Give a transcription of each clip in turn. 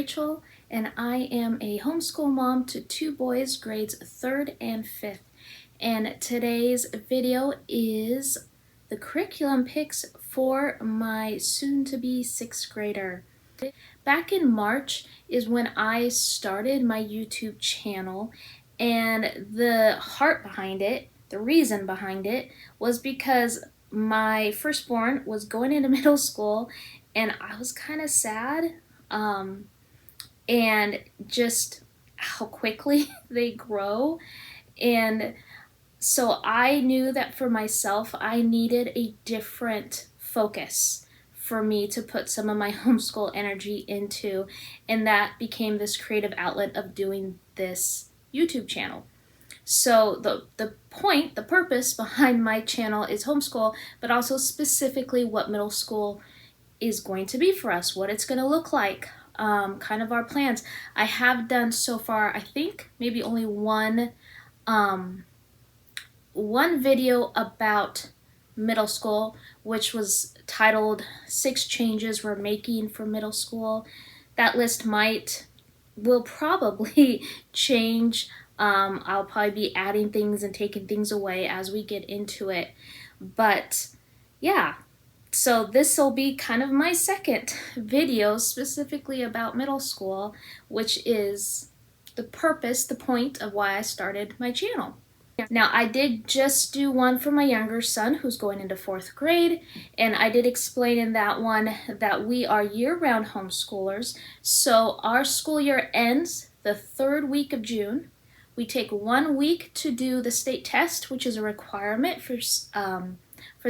Rachel, and I am a homeschool mom to two boys, grades 3rd and 5th. And today's video is the curriculum picks for my soon-to-be 6th grader. Back in March is when I started my YouTube channel, and the heart behind it, the reason behind it, was because my firstborn was going into middle school and I was kind of sad, and just how quickly they grow. And so I knew that for myself, I needed a different focus for me to put some of my homeschool energy into, and that became this creative outlet of doing this YouTube channel. So the purpose behind my channel is homeschool, but also specifically what middle school is going to be for us, what it's going to look like, kind of our plans. I have done so far, I think maybe only one video about middle school, which was titled 6 Changes We're Making for Middle School. That list will probably change. I'll probably be adding things and taking things away as we get into it. But yeah, so this will be kind of my second video specifically about middle school, which is the point of why I started my channel. Now, I did just do one for my younger son who's going into 4th grade, and I did explain in that one that we are year-round homeschoolers. So our school year ends the 3rd week of June. We take 1 week to do the state test, which is a requirement for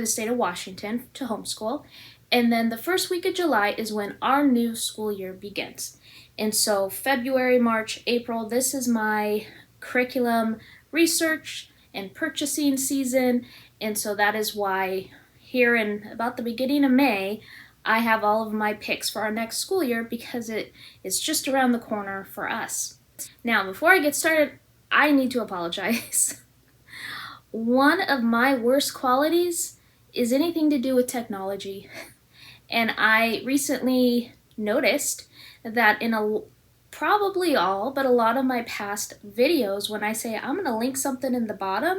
the state of Washington to homeschool. And then the 1st week of July is when our new school year begins. And so February, March, April, this is my curriculum research and purchasing season. And so that is why here in about the beginning of May, I have all of my picks for our next school year, because it is just around the corner for us. Now, before I get started, I need to apologize. One of my worst qualities is anything to do with technology. And I recently noticed that in probably all, but a lot of my past videos, when I say I'm going to link something in the bottom,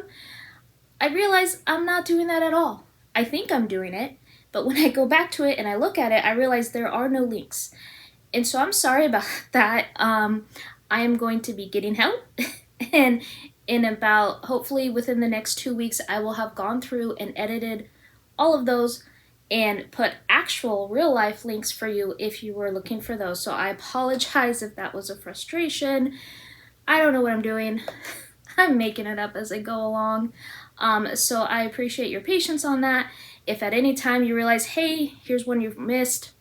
I realize I'm not doing that at all. I think I'm doing it, but when I go back to it and I look at it, I realize there are no links. And so I'm sorry about that. I am going to be getting help, and in about, hopefully within the next 2 weeks, I will have gone through and edited all of those and put actual real life links for you if you were looking for those. So I apologize if that was a frustration. I don't know what I'm doing. I'm making it up as I go along. So I appreciate your patience on that. If at any time you realize, hey, here's one you've missed,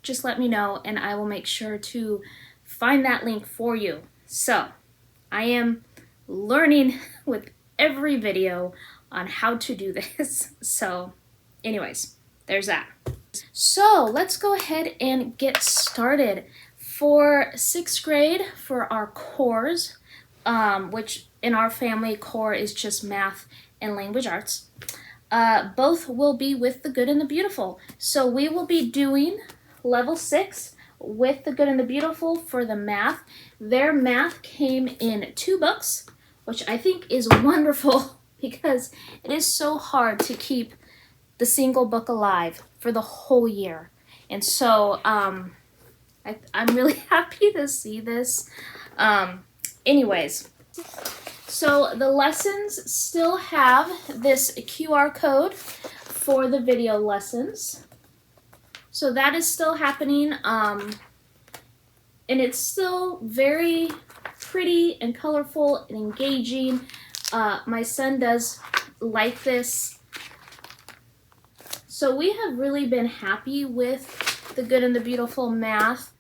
just let me know and I will make sure to find that link for you. So I am learning with every video on how to do this. So anyways, there's that. So let's go ahead and get started. For 6th grade, for our cores, which in our family, core is just math and language arts, both will be with the good and the beautiful. So we will be doing level 6 with the good and the beautiful for the math. Their math came in 2 books, which I think is wonderful because it is so hard to keep the single book alive for the whole year. And so I'm really happy to see this. Anyways, so the lessons still have this QR code for the video lessons. So that is still happening, and it's still very pretty and colorful and engaging. My son does like this. So we have really been happy with the good and the beautiful math.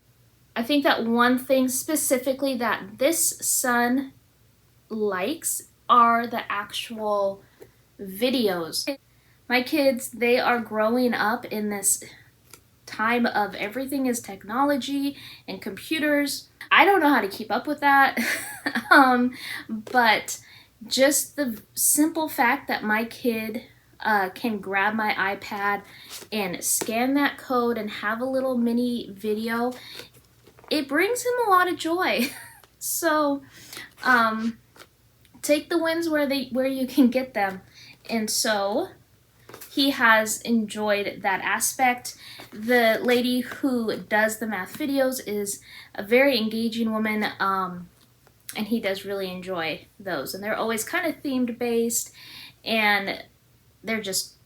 I think that one thing specifically that this son likes are the actual videos. My kids, they are growing up in this time of everything is technology and computers. I don't know how to keep up with that, but just the simple fact that my kid can grab my iPad and scan that code and have a little mini video, it brings him a lot of joy. So take the wins where you can get them. And so he has enjoyed that aspect. The lady who does the math videos is a very engaging woman, and he does really enjoy those. And they're always kind of themed based, and they're just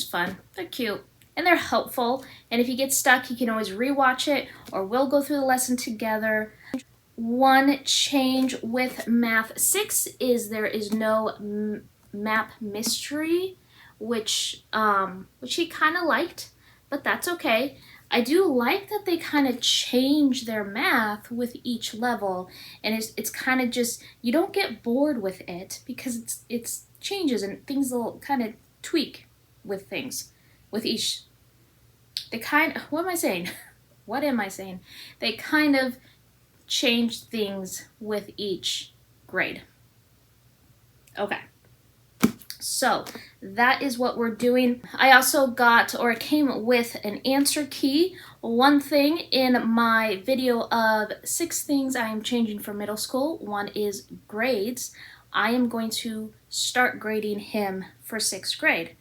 fun. They're cute. And they're helpful. And if you get stuck, you can always rewatch it, or we'll go through the lesson together. One change with Math 6 is there is no map mystery, which he kind of liked, but that's okay. I do like that they kind of change their math with each level, and it's kind of just, you don't get bored with it because it's changes and things will kind of tweak with things with each. What am I saying? What am I saying? They kind of change things with each grade. Okay. So that is what we're doing. I also got, or it came with, an answer key. One thing in my video of 6 things I am changing for middle school, one is grades. I am going to start grading him for 6th grade.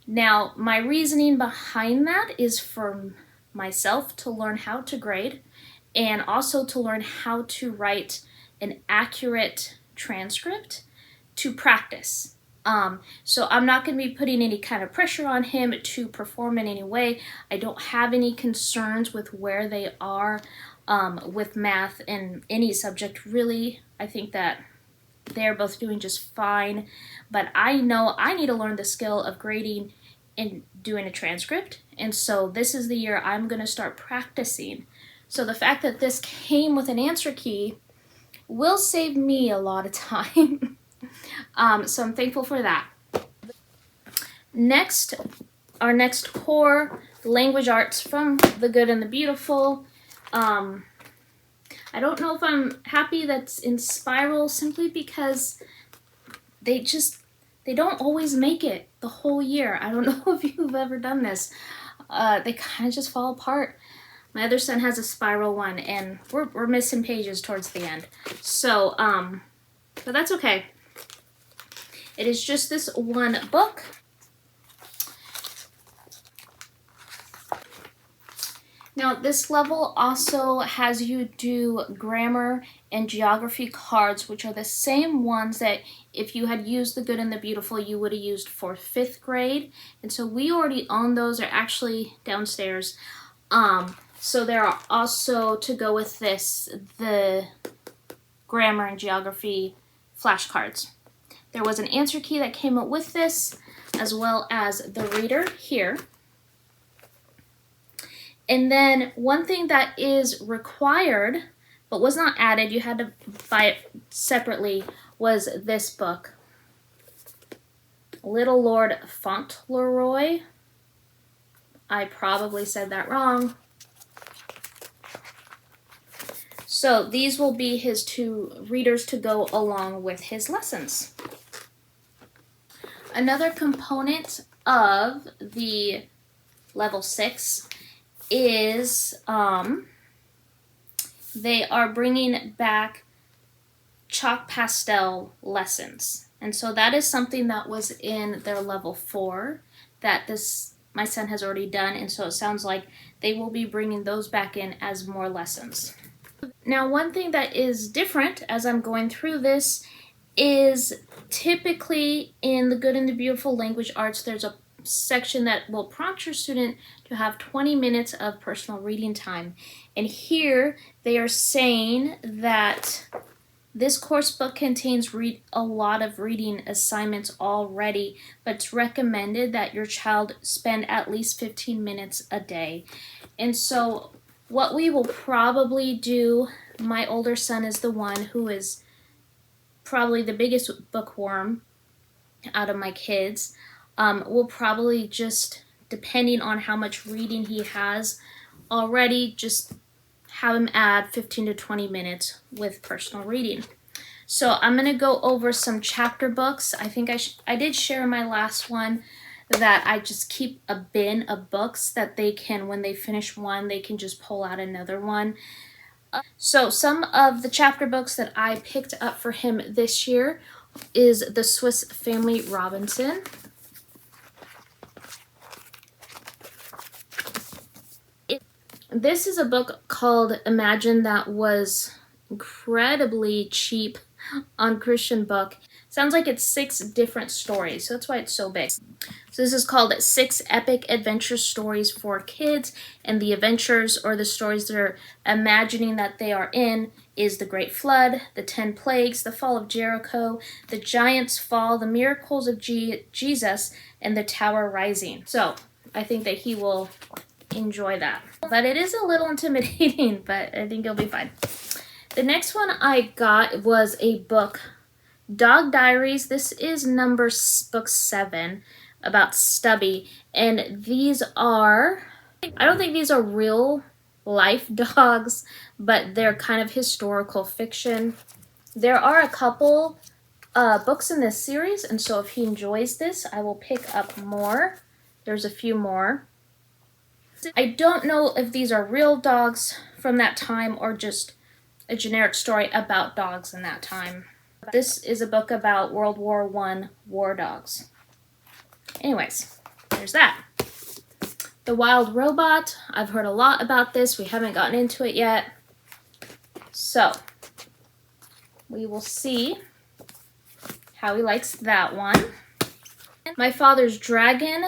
Now, my reasoning behind that is for myself to learn how to grade, and also to learn how to write an accurate transcript to practice. So I'm not going to be putting any kind of pressure on him to perform in any way. I don't have any concerns with where they are with math and any subject, really. I think that they're both doing just fine, but I know I need to learn the skill of grading and doing a transcript, and so this is the year I'm going to start practicing. So the fact that this came with an answer key will save me a lot of time. So I'm thankful for that. Next, our next core, language arts from the Good and the Beautiful. I don't know if I'm happy that's in spiral, simply because they don't always make it the whole year. I don't know if you've ever done this. They kind of just fall apart. My other son has a spiral one, and we're missing pages towards the end. So, but that's okay. It is just this one book. Now, this level also has you do grammar and geography cards, which are the same ones that if you had used the Good and the Beautiful, you would have used for 5th grade. And so we already own those. They're actually downstairs. So there are also, to go with this, the grammar and geography flashcards. There was an answer key that came up with this, as well as the reader here. And then one thing that is required, but was not added, you had to buy it separately, was this book. Little Lord Fauntleroy. I probably said that wrong. So these will be his 2 readers to go along with his lessons. Another component of the level 6 is they are bringing back chalk pastel lessons. And so that is something that was in their level 4 that my son has already done, and so it sounds like they will be bringing those back in as more lessons. Now, one thing that is different as I'm going through this is typically in the Good and the Beautiful language arts, there's a section that will prompt your student to have 20 minutes of personal reading time. And here they are saying that this course book contains a lot of reading assignments already, but it's recommended that your child spend at least 15 minutes a day. And so what we will probably do, my older son is the one who is probably the biggest bookworm out of my kids. We'll probably just, depending on how much reading he has already, just have him add 15 to 20 minutes with personal reading. So I'm going to go over some chapter books. I think I did share in my last one that I just keep a bin of books that they can, when they finish one, they can just pull out another one. So some of the chapter books that I picked up for him this year is The Swiss Family Robinson. This is a book called Imagine that was incredibly cheap on Christian Book. Sounds like it's 6 different stories, so that's why it's so big. So this is called 6 Epic Adventure Stories for Kids, and the adventures or the stories they're imagining that they are in is the Great Flood, the 10 Plagues, the Fall of Jericho, the Giant's Fall, the Miracles of Jesus, and the Tower Rising. So I think that he will enjoy that. But it is a little intimidating, but I think it'll be fine. The next one I got was a book, Dog Diaries. This is book 7 about Stubby. And these are, I don't think these are real life dogs, but they're kind of historical fiction. There are a couple books in this series, and so if he enjoys this, I will pick up more. There's a few more. I don't know if these are real dogs from that time or just a generic story about dogs in that time. This is a book about World War I war dogs. Anyways, there's that. The Wild Robot. I've heard a lot about this. We haven't gotten into it yet. So, we will see how he likes that one. My Father's Dragon.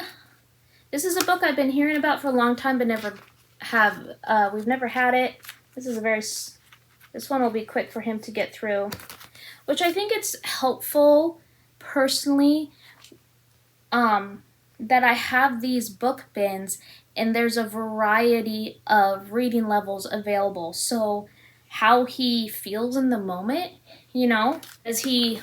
This is a book I've been hearing about for a long time, but we've never had it. This one will be quick for him to get through, which I think it's helpful personally that I have these book bins and there's a variety of reading levels available. So how he feels in the moment, does he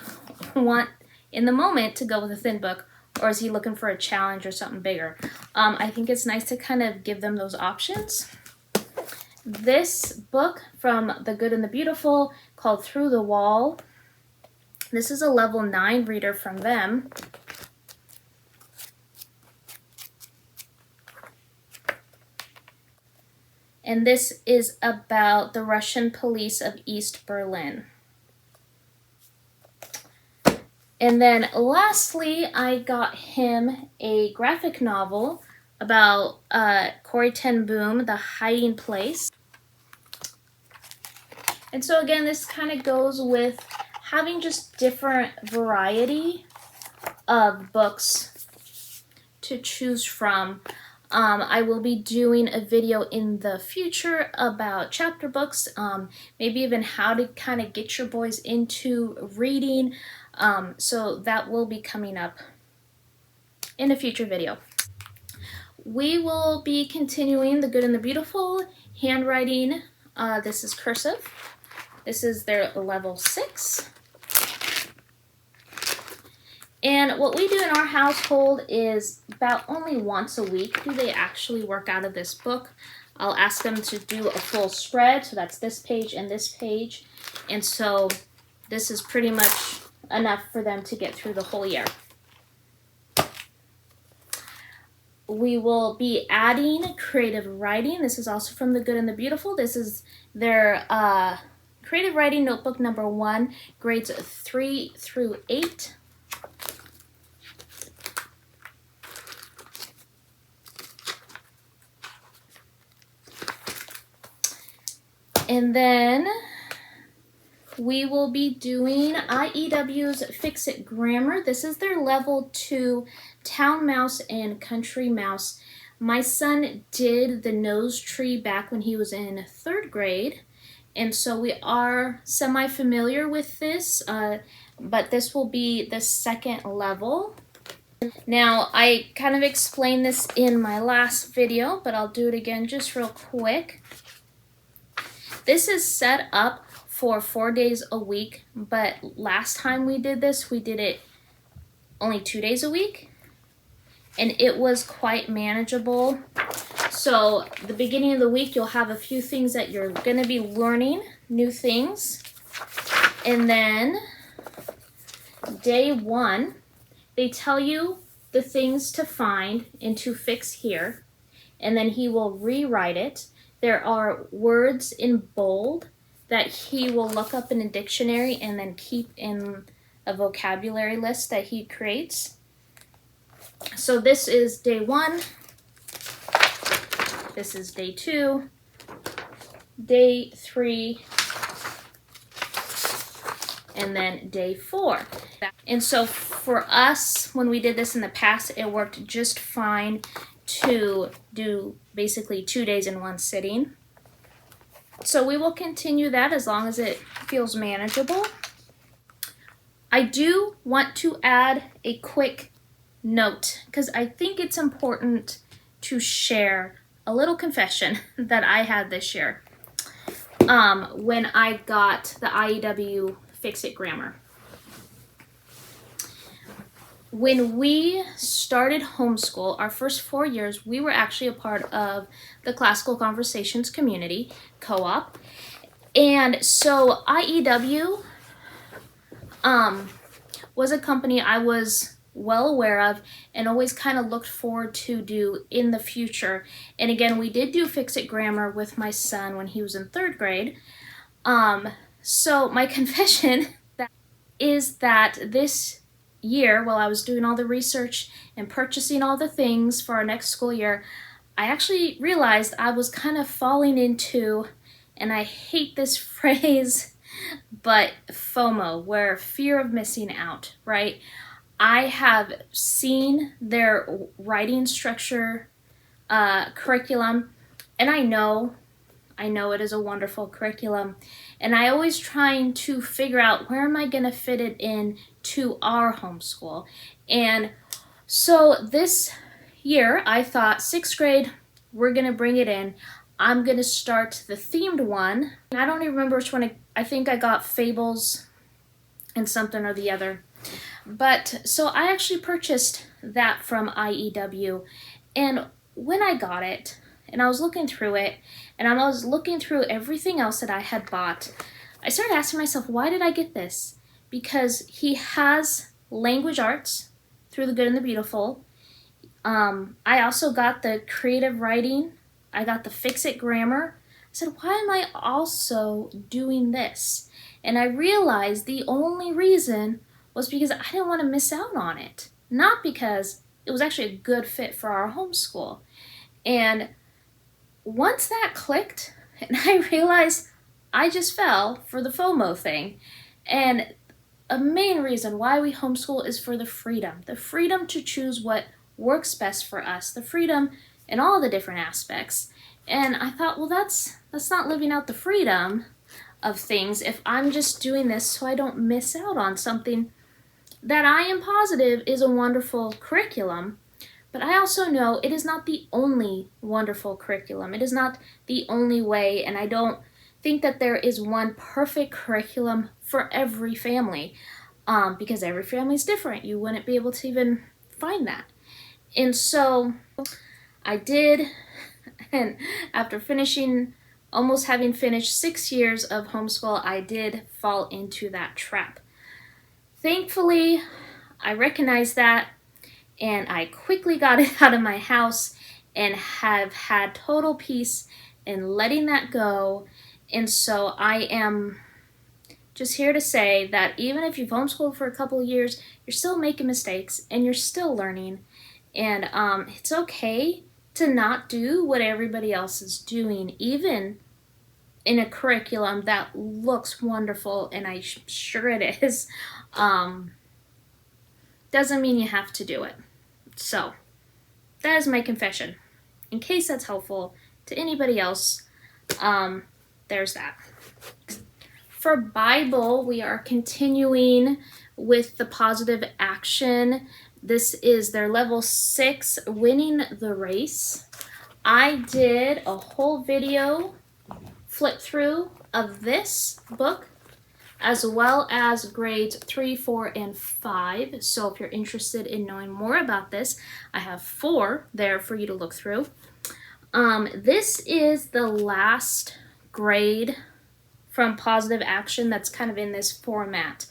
want in the moment to go with a thin book, or is he looking for a challenge or something bigger? I think it's nice to kind of give them those options. This book from The Good and the Beautiful called Through the Wall. This is a level 9 reader from them. And this is about the Russian police of East Berlin. And then lastly, I got him a graphic novel about Corrie ten Boom, The Hiding Place. And so again, this kind of goes with having just different variety of books to choose from. I will be doing a video in the future about chapter books, maybe even how to kind of get your boys into reading. So that will be coming up in a future video. We will be continuing The Good and the Beautiful handwriting. This is Cursive. This is their level 6. And what we do in our household is about only once a week do they actually work out of this book. I'll ask them to do a full spread, so that's this page and this page. And so this is pretty much enough for them to get through the whole year. We will be adding creative writing. This is also from The Good and the Beautiful. This is their creative writing notebook number 1, grades 3 through 8. And then we will be doing IEW's Fix-It Grammar. This is their level 2 Town Mouse and Country Mouse. My son did the nose tree back when he was in 3rd grade. And so we are semi-familiar with this, but this will be the 2nd level. Now, I kind of explained this in my last video, but I'll do it again just real quick. This is set up for 4 days a week, but last time we did this, we did it only 2 days a week, and it was quite manageable. So the beginning of the week, you'll have a few things that you're going to be learning, new things, and then day 1, they tell you the things to find and to fix here, and then he will rewrite it. there are words in bold that he will look up in a dictionary and then keep in a vocabulary list that he creates. So this is day 1, this is day 2, day 3, and then day 4. And so for us, when we did this in the past, it worked just fine to do basically 2 days in one sitting. So we will continue that as long as it feels manageable. I do want to add a quick note because I think it's important to share a little confession that I had this year when I got the IEW Fix-It Grammar. When we started homeschool, our first 4 years, we were actually a part of the Classical Conversations community co-op. And so IEW was a company I was well aware of and always kind of looked forward to do in the future. And again, we did do Fix-It Grammar with my son when he was in 3rd grade. So my confession is that this year, while I was doing all the research and purchasing all the things for our next school year, I actually realized I was kind of falling into, and I hate this phrase, but FOMO, where fear of missing out, right? I have seen their writing structure curriculum, and I know it is a wonderful curriculum, and I always trying to figure out where am I going to fit it in to our homeschool. And so this year I thought 6th grade, we're going to bring it in. I'm going to start the themed one. I don't even remember which one. I think I got Fables and something or the other. But so I actually purchased that from IEW, and when I got it and I was looking through it and I was looking through everything else that I had bought, I started asking myself, why did I get this? Because he has language arts through the good and the beautiful. I also got the creative writing. I got the Fix-It Grammar. I said, why am I also doing this? And I realized the only reason was because I didn't want to miss out on it. Not because it was actually a good fit for our homeschool. And once that clicked, and I realized I just fell for the FOMO thing. And a main reason why we homeschool is for the freedom to choose what works best for us, the freedom in all the different aspects. And I thought, well, that's not living out the freedom of things if I'm just doing this so I don't miss out on something that I am positive is a wonderful curriculum. But I also know it is not the only wonderful curriculum. It is not the only way, and I don't think that there is one perfect curriculum for every family, because every family is different. You wouldn't be able to even find that. And so I did, and after almost having finished 6 years of homeschool, I did fall into that trap. Thankfully, I recognized that, and I quickly got it out of my house and have had total peace in letting that go. And so I am just here to say that even if you've homeschooled for a couple of years, you're still making mistakes and you're still learning. And it's okay to not do what everybody else is doing, even in a curriculum that looks wonderful, and I'm sure it is. Doesn't mean you have to do it. So that is my confession. In case that's helpful to anybody else, there's that. For Bible, we are continuing with the positive action. This is their level 6, Winning the Race. I did a whole video flip through of this book, as well as grades 3, 4, and 5. So if you're interested in knowing more about this, I have 4 there for you to look through. This is the last grade from Positive Action that's kind of in this format.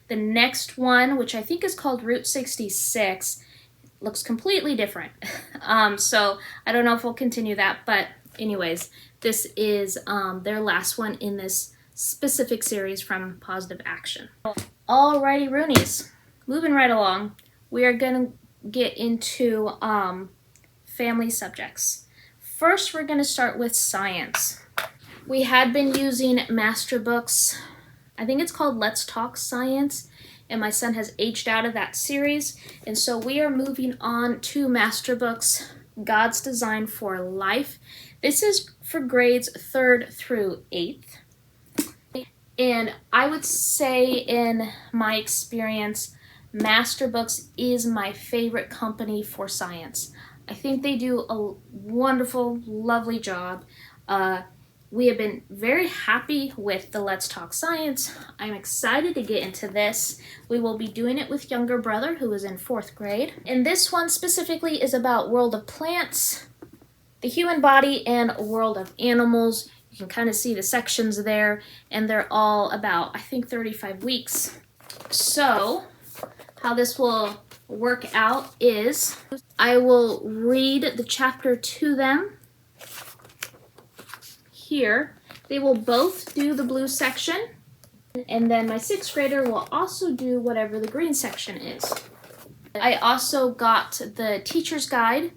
The next one, which I think is called Route 66, looks completely different. So I don't know if we'll continue that, but anyways, This is their last one in this specific series from Positive Action. Alrighty, Roonies, moving right along. We are going to get into family subjects. First, we're going to start with science. We had been using master books. I think it's called Let's Talk Science, and my son has aged out of that series, and so we are moving on to master books, God's Design for Life. This is for grades 3rd through 8th. And I would say, in my experience, Master Books is my favorite company for science. I think they do a wonderful, lovely job. We have been very happy with the Let's Talk Science. I'm excited to get into this. We will be doing it with younger brother, who is in 4th grade. And this one specifically is about world of plants, the human body, and world of animals. You can kind of see the sections there, and they're all about, I think, 35 weeks. So, how this will work out is I will read the chapter to them here. They will both do the blue section, and then my 6th grader will also do whatever the green section is. I also got the teacher's guide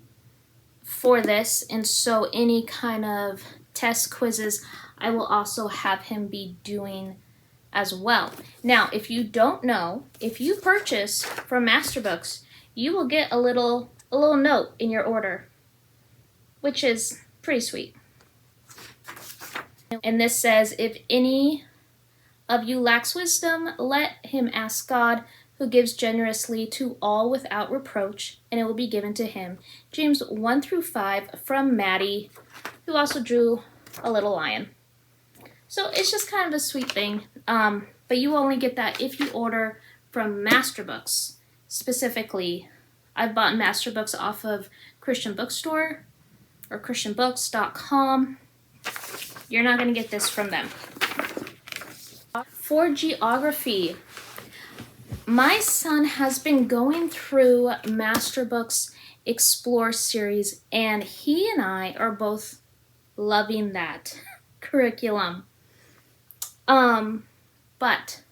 for this, and so any kind of test quizzes I will also have him be doing as well. Now, if you don't know, if you purchase from Master Books, you will get a little note in your order, which is pretty sweet. And this says, if any of you lacks wisdom, let him ask God, who gives generously to all without reproach, and it will be given to him. James 1-5 from Maddie, who also drew a little lion. So it's just kind of a sweet thing. But you only get that if you order from Master Books. Specifically, I've bought Master Books off of Christian Bookstore or christianbooks.com. You're not going to get this from them. For geography, my son has been going through Master Books Explore series, and he and I are both loving that curriculum. But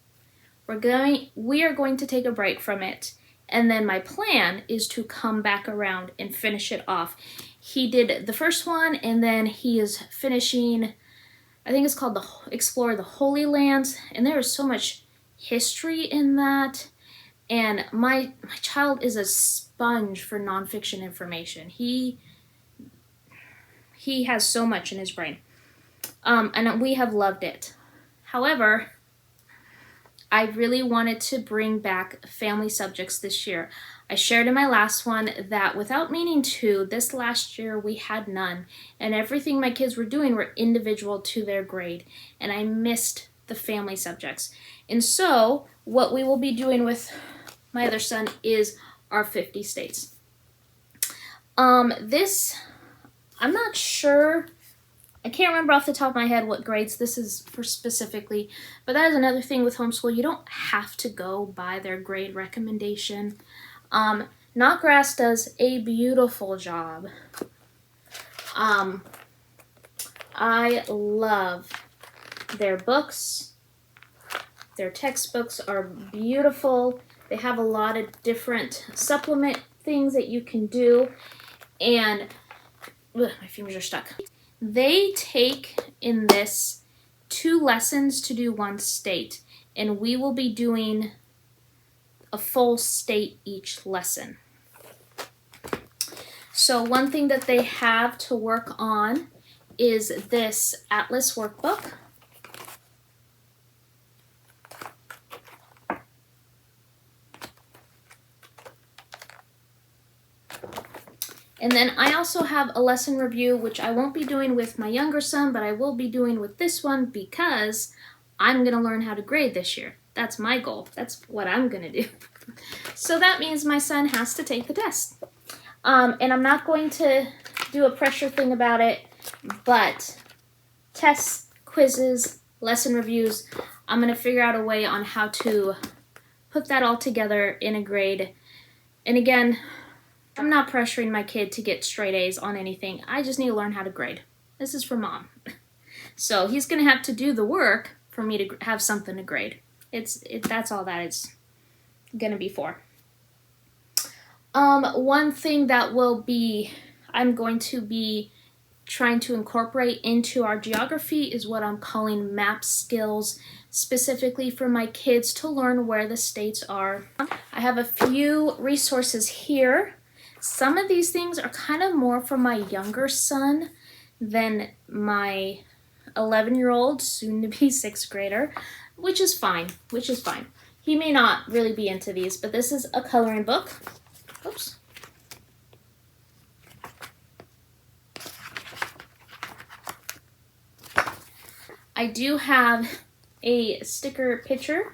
we are going to take a break from it, and then my plan is to come back around and finish it off. He did the first one, and then he is finishing, I think it's called Explore the Holy Lands, and there is so much history in that, and my child is a sponge for nonfiction information. He has so much in his brain, and we have loved it. However, I really wanted to bring back family subjects this year. I shared in my last one that without meaning to, this last year we had none, and everything my kids were doing were individual to their grade, and I missed the family subjects. And so what we will be doing with my other son is our 50 states. This, I'm not sure, I can't remember off the top of my head what grades this is for specifically, but that is another thing with homeschool. You don't have to go by their grade recommendation. Knotgrass does a beautiful job. I love their books. Their textbooks are beautiful. They have a lot of different supplement things that you can do. And ugh, my fingers are stuck. They take in this 2 lessons to do 1 state, and we will be doing a full state each lesson. So one thing that they have to work on is this Atlas workbook. And then I also have a lesson review, which I won't be doing with my younger son, but I will be doing with this one because I'm going to learn how to grade this year. That's my goal. That's what I'm going to do. So that means my son has to take the test. And I'm not going to do a pressure thing about it, but tests, quizzes, lesson reviews, I'm going to figure out a way on how to put that all together in a grade. And again, I'm not pressuring my kid to get straight A's on anything. I just need to learn how to grade. This is for Mom. So he's going to have to do the work for me to have something to grade. That's all that it's going to be for. One thing that I'm going to be trying to incorporate into our geography is what I'm calling map skills, specifically for my kids to learn where the states are. I have a few resources here. Some of these things are kind of more for my younger son than my 11-year-old, soon to be 6th grader, which is fine. He may not really be into these, but this is a coloring book. Oops. I do have a sticker picture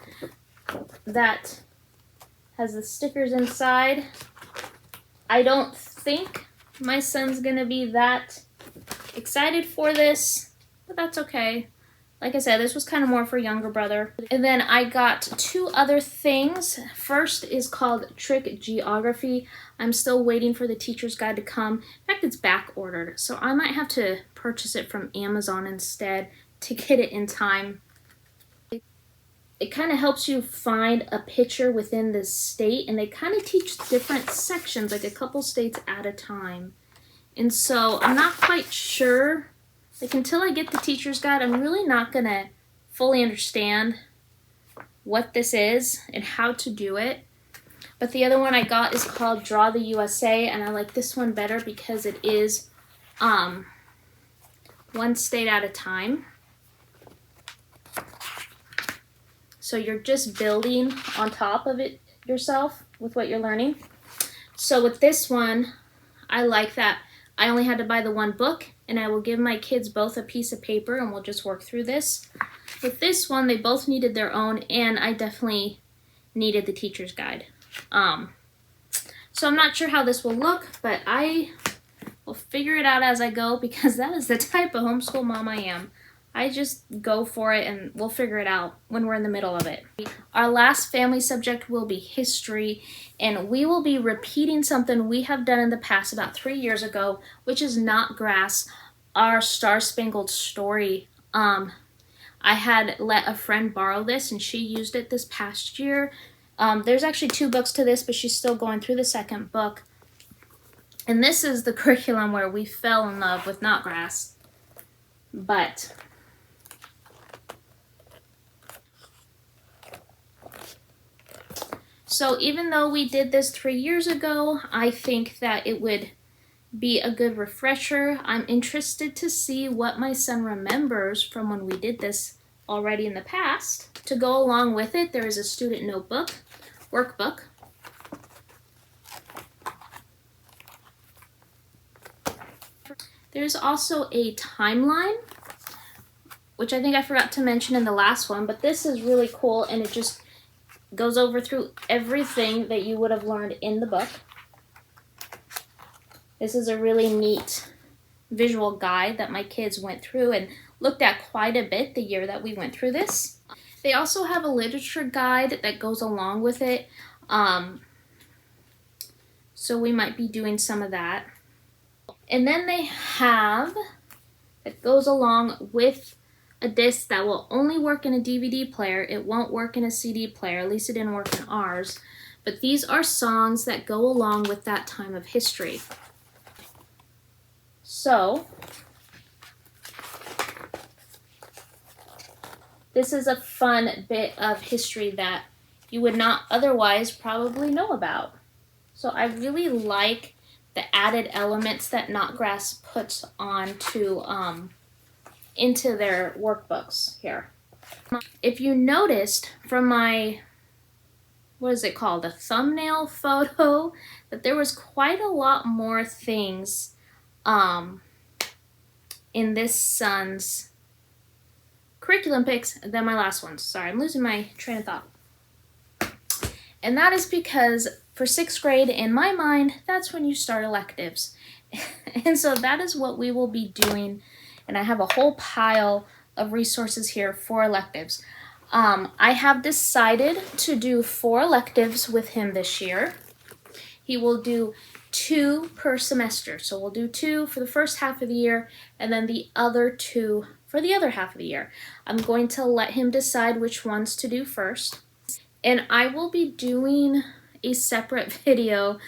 that has the stickers inside. I don't think my son's gonna be that excited for this, but that's okay. Like I said, this was kind of more for younger brother. And then I got 2 other things. First is called Trick Geography. I'm still waiting for the teacher's guide to come. In fact, it's back ordered, so I might have to purchase it from Amazon instead to get it in time. It kind of helps you find a picture within the state, and they kind of teach different sections, like a couple states at a time. And so I'm not quite sure, like until I get the teacher's guide, I'm really not gonna fully understand what this is and how to do it. But the other one I got is called Draw the USA, and I like this one better because it is one state at a time. So you're just building on top of it yourself with what you're learning. So with this one, I like that I only had to buy the one book, and I will give my kids both a piece of paper and we'll just work through this. With this one, they both needed their own, and I definitely needed the teacher's guide. So I'm not sure how this will look, but I will figure it out as I go, because that is the type of homeschool mom I am. I just go for it and we'll figure it out when we're in the middle of it. Our last family subject will be history, and we will be repeating something we have done in the past about 3 years ago, which is not grass, our Star-Spangled Story. I had let a friend borrow this and she used it this past year. There's actually 2 books to this, but she's still going through the 2nd book. And this is the curriculum where we fell in love with not grass, but so even though we did this 3 years ago, I think that it would be a good refresher. I'm interested to see what my son remembers from when we did this already in the past. To go along with it, there is a student notebook, workbook. There's also a timeline, which I think I forgot to mention in the last one, but this is really cool, and it just goes over through everything that you would have learned in the book. This is a really neat visual guide that my kids went through and looked at quite a bit the year that we went through this. They also have a literature guide that goes along with it, so we might be doing some of that. And then they have, that goes along with a disc that will only work in a DVD player. It won't work in a CD player, at least it didn't work in ours. But these are songs that go along with that time of history. So, this is a fun bit of history that you would not otherwise probably know about. So I really like the added elements that Not Grass puts on to into their workbooks here. If you noticed from my, what is it called, a thumbnail photo, that there was quite a lot more things in this son's curriculum picks than my last ones. Sorry, I'm losing my train of thought. And that is because for 6th grade, in my mind, that's when you start electives. And so that is what we will be doing. And I have a whole pile of resources here for electives. I have decided to do 4 electives with him this year. He will do 2 per semester. So we'll do 2 for the first half of the year and then the other 2 for the other half of the year. I'm going to let him decide which ones to do first. And I will be doing a separate video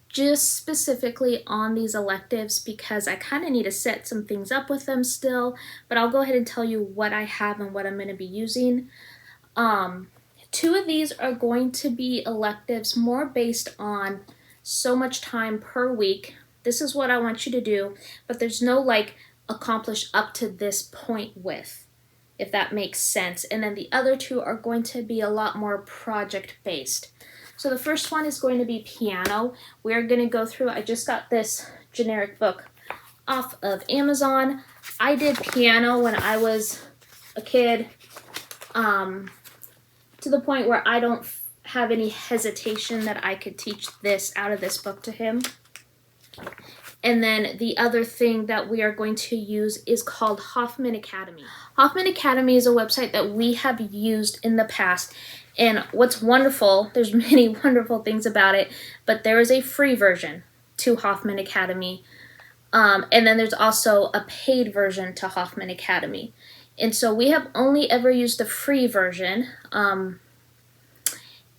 just specifically on these electives because I kind of need to set some things up with them still, but I'll go ahead and tell you what I have and what I'm going to be using. 2 of these are going to be electives more based on so much time per week. This is what I want you to do, but there's no like accomplish up to this point with, if that makes sense. And then the other 2 are going to be a lot more project based. So the first one is going to be piano. We're going to go through, I just got this generic book off of Amazon. I did piano when I was a kid, to the point where I don't have any hesitation that I could teach this out of this book to him. And then the other thing that we are going to use is called Hoffman Academy. Hoffman Academy is a website that we have used in the past. And what's wonderful, there's many wonderful things about it, but there is a free version to Hoffman Academy. And then there's also a paid version to Hoffman Academy. And so we have only ever used the free version. And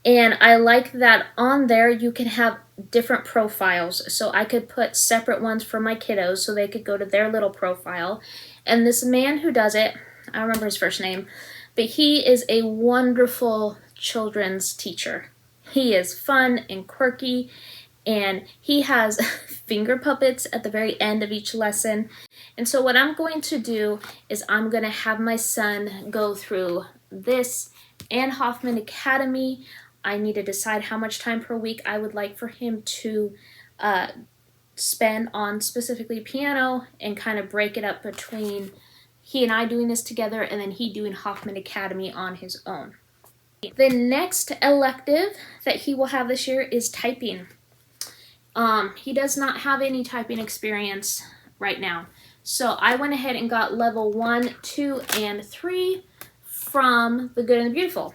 I like that on there you can have different profiles. So I could put separate ones for my kiddos so they could go to their little profile. And this man who does it, I don't remember his first name, but he is a wonderful children's teacher. He is fun and quirky, and he has finger puppets at the very end of each lesson. And so what I'm going to do is I'm going to have my son go through this and Hoffman Academy. I need to decide how much time per week I would like for him to spend on specifically piano and kind of break it up between he and I doing this together and then he doing Hoffman Academy on his own. The next elective that he will have this year is typing. He does not have any typing experience right now. So I went ahead and got level 1, 2, and 3 from The Good and the Beautiful.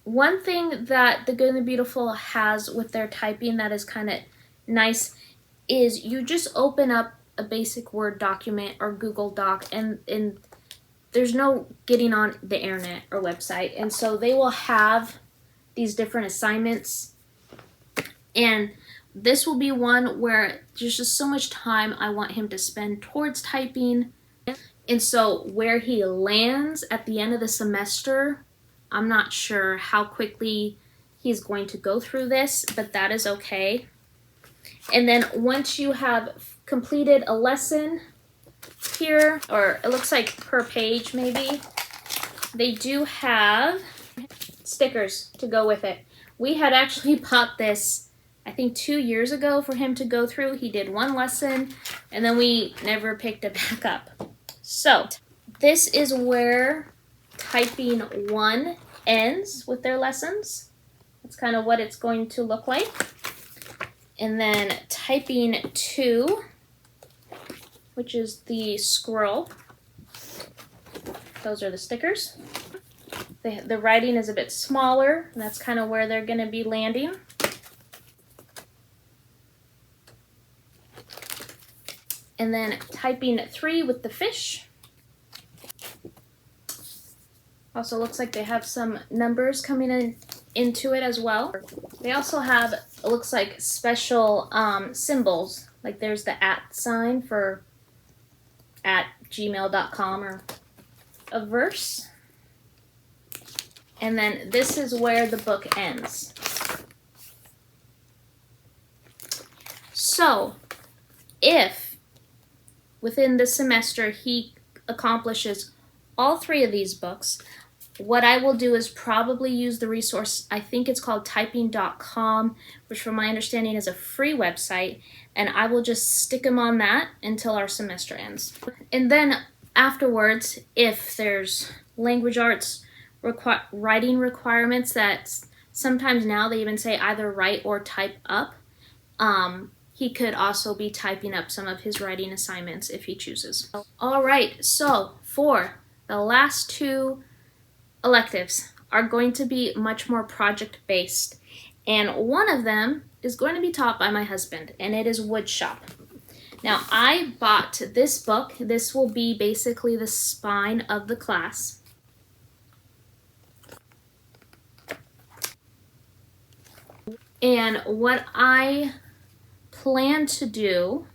One thing that The Good and the Beautiful has with their typing that is kind of nice is you just open up a basic Word document or Google Doc and there's no getting on the internet or website. And so they will have these different assignments. And this will be one where there's just so much time I want him to spend towards typing. And so where he lands at the end of the semester, I'm not sure how quickly he's going to go through this, but that is okay. And then once you have completed a lesson here, or it looks like per page maybe, they do have stickers to go with it. We had actually bought this, I think 2 years ago for him to go through. He did one lesson and then we never picked it back up. So this is where typing 1 ends with their lessons. That's kind of what it's going to look like. And then typing 2, which is the squirrel. Those are the stickers. The writing is a bit smaller, and that's kind of where they're going to be landing. And then typing 3 with the fish. Also looks like they have some numbers coming into it as well. They also have, it looks like, special symbols. Like there's the @ sign for @gmail.com or a verse. And then this is where the book ends. So if within the semester he accomplishes all 3 of these books, what I will do is probably use the resource, I think it's called typing.com, which from my understanding is a free website, and I will just stick them on that until our semester ends. And then afterwards, if there's language arts writing requirements that sometimes now they even say either write or type up, he could also be typing up some of his writing assignments if he chooses. All right, so for the last 2 electives are going to be much more project-based. And one of them is going to be taught by my husband, and it is wood shop. Now, I bought this book. This will be basically the spine of the class. And what I plan to do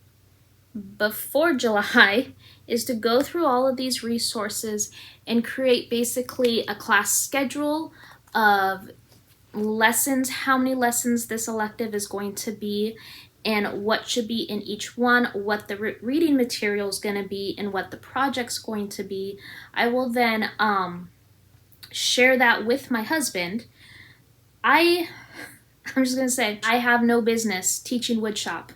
before July is to go through all of these resources and create basically a class schedule of lessons, how many lessons this elective is going to be, and what should be in each one, what the reading material is going to be, and what the project's going to be. I will then share that with my husband. I'm just going to say, I have no business teaching woodshop.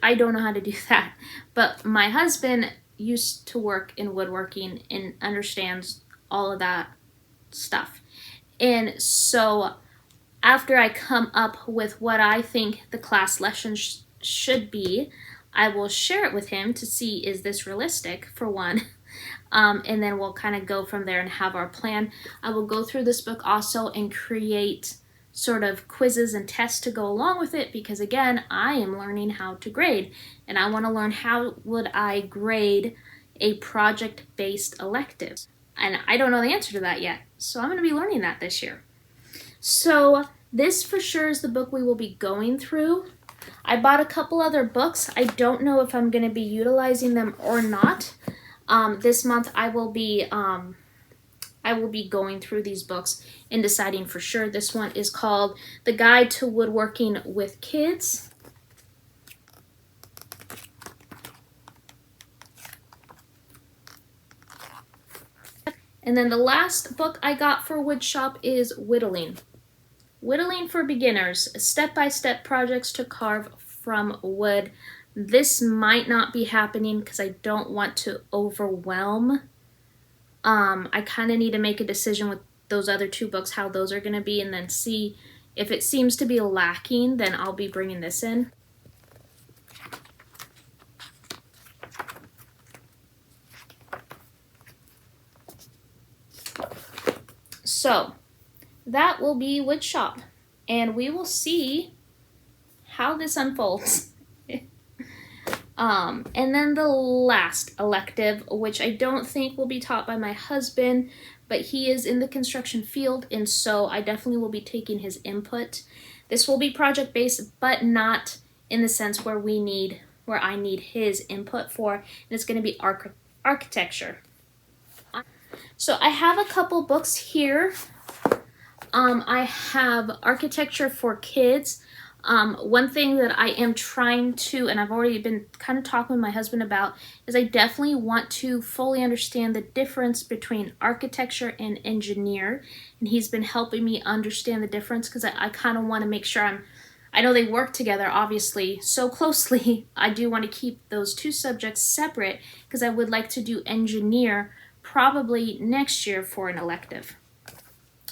I don't know how to do that. But my husband used to work in woodworking and understands all of that stuff. And so after I come up with what I think the class lessons should be, I will share it with him to see, is this realistic, for one. And then we'll kind of go from there and have our plan. I will go through this book also and create sort of quizzes and tests to go along with it, because again, I am learning how to grade, and I want to learn how would I grade a project-based elective. And I don't know the answer to that yet, so I'm going to be learning that this year. So this for sure is the book we will be going through. I bought a couple other books. I don't know if I'm going to be utilizing them or not. This month I will be going through these books and deciding for sure. This one is called The Guide to Woodworking with Kids. And then the last book I got for woodshop is Whittling. Whittling for Beginners, Step-by-Step Projects to Carve from Wood. This might not be happening because I don't want to overwhelm. I kind of need to make a decision with those other two books, how those are going to be, and then see if it seems to be lacking, then I'll be bringing this in. So that will be woodshop, and we will see how this unfolds. And then the last elective, which I don't think will be taught by my husband, but he is in the construction field, and so I definitely will be taking his input. This will be project-based, but not in the sense where I need his input for, and it's going to be architecture. So I have a couple books here. I have Architecture for Kids. One thing that I am trying to, and I've already been kind of talking with my husband about, is I definitely want to fully understand the difference between architecture and engineer. And he's been helping me understand the difference, because I kind of want to make sure I know they work together, obviously, so closely. I do want to keep those two subjects separate, because I would like to do engineer probably next year for an elective.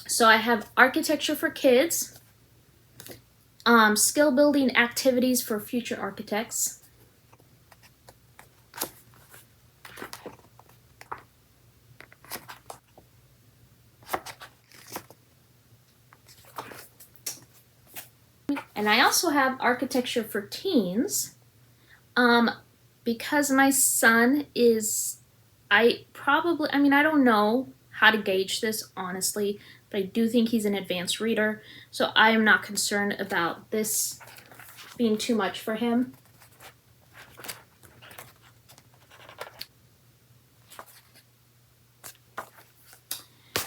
So I have Architecture for Kids, Skill Building Activities for Future Architects, and I also have Architecture for Teens, because my son is, I don't know how to gauge this, honestly, but I do think he's an advanced reader, so I am not concerned about this being too much for him.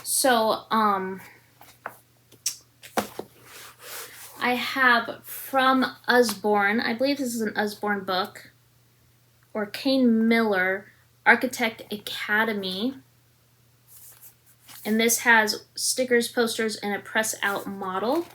So, I have from Usborne, I believe this is an Usborne book, or Kane Miller, Architect Academy. And this has stickers, posters, and a press-out model.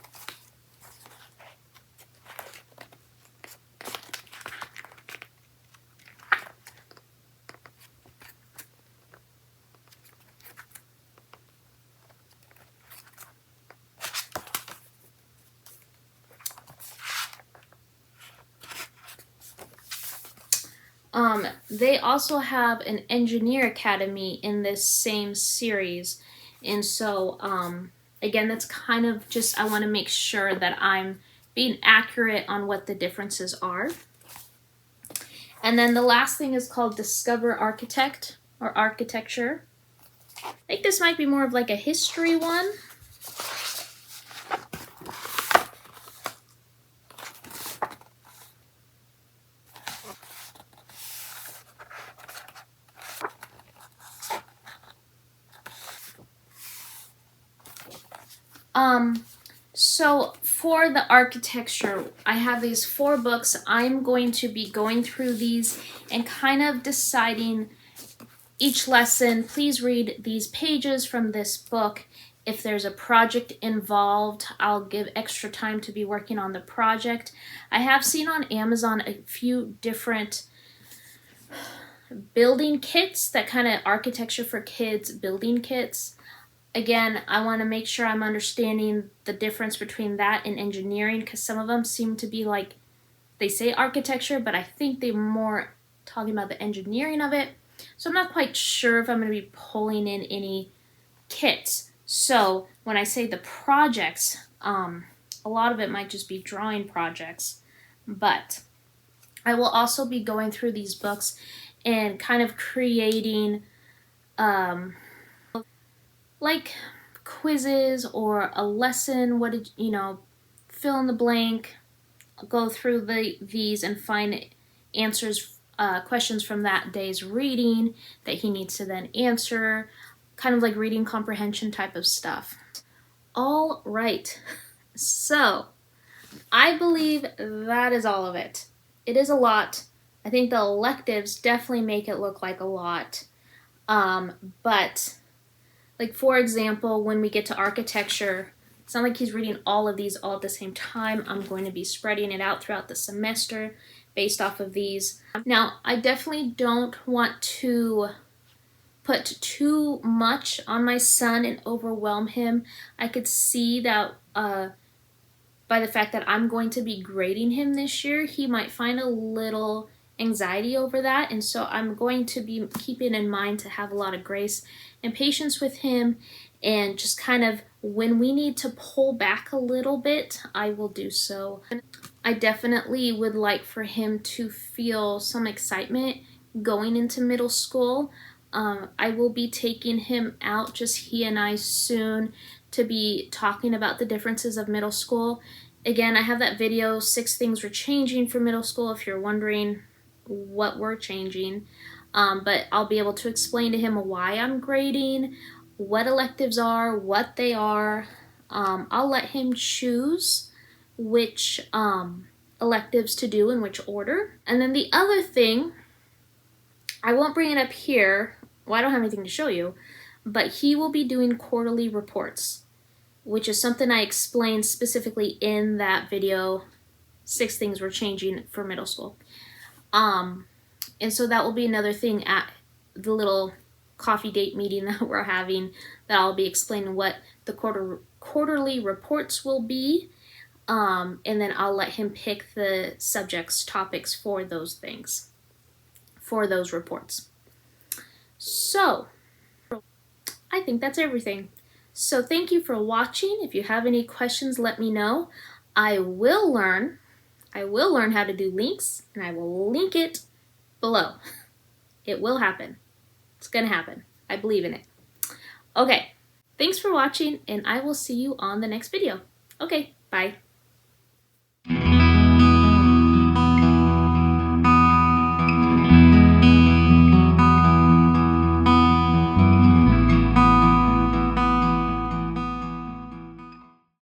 They also have an Engineer Academy in this same series. And so, again, that's kind of just, I want to make sure that I'm being accurate on what the differences are. And then the last thing is called Discover Architect or Architecture. I think this might be more of like a history one. So for the architecture, I have these 4 books. I'm going to be going through these and kind of deciding each lesson. Please read these pages from this book. If there's a project involved, I'll give extra time to be working on the project. I have seen on Amazon a few different building kits, that kind of architecture for kids building kits. Again, I want to make sure I'm understanding the difference between that and engineering, because some of them seem to be like, they say architecture, but I think they're more talking about the engineering of it. So I'm not quite sure if I'm going to be pulling in any kits. So when I say the projects, a lot of it might just be drawing projects, but I will also be going through these books and kind of creating like quizzes or a lesson. What did fill in the blank, go through these and find answers, questions from that day's reading that he needs to then answer, kind of like reading comprehension type of stuff. All right, so I believe that is all of it. It is a lot. I think the electives definitely make it look like a lot, but like, for example, when we get to architecture, it's not like he's reading all of these all at the same time. I'm going to be spreading it out throughout the semester based off of these. Now, I definitely don't want to put too much on my son and overwhelm him. I could see that by the fact that I'm going to be grading him this year, he might find a little anxiety over that, and so I'm going to be keeping in mind to have a lot of grace and patience with him, and just kind of when we need to pull back a little bit, I will do so. I definitely would like for him to feel some excitement going into middle school. I will be taking him out, just he and I, soon, to be talking about the differences of middle school. Again, I have that video, 6 things we're changing for middle school, if you're wondering what we're changing. But I'll be able to explain to him why I'm grading, what electives are, what they are. I'll let him choose which electives to do in which order. And then the other thing, I won't bring it up here. Well, I don't have anything to show you, but he will be doing quarterly reports, which is something I explained specifically in that video, 6 things we're changing for middle school. And so that will be another thing at the little coffee date meeting that we're having, that I'll be explaining what the quarterly reports will be, and then I'll let him pick the subjects, topics for those things, for those reports. So I think that's everything. So thank you for watching. If you have any questions, let me know. I will learn how to do links, and I will link it below. It will happen. It's gonna happen. I believe in it. Okay, thanks for watching, and I will see you on the next video. Okay, bye.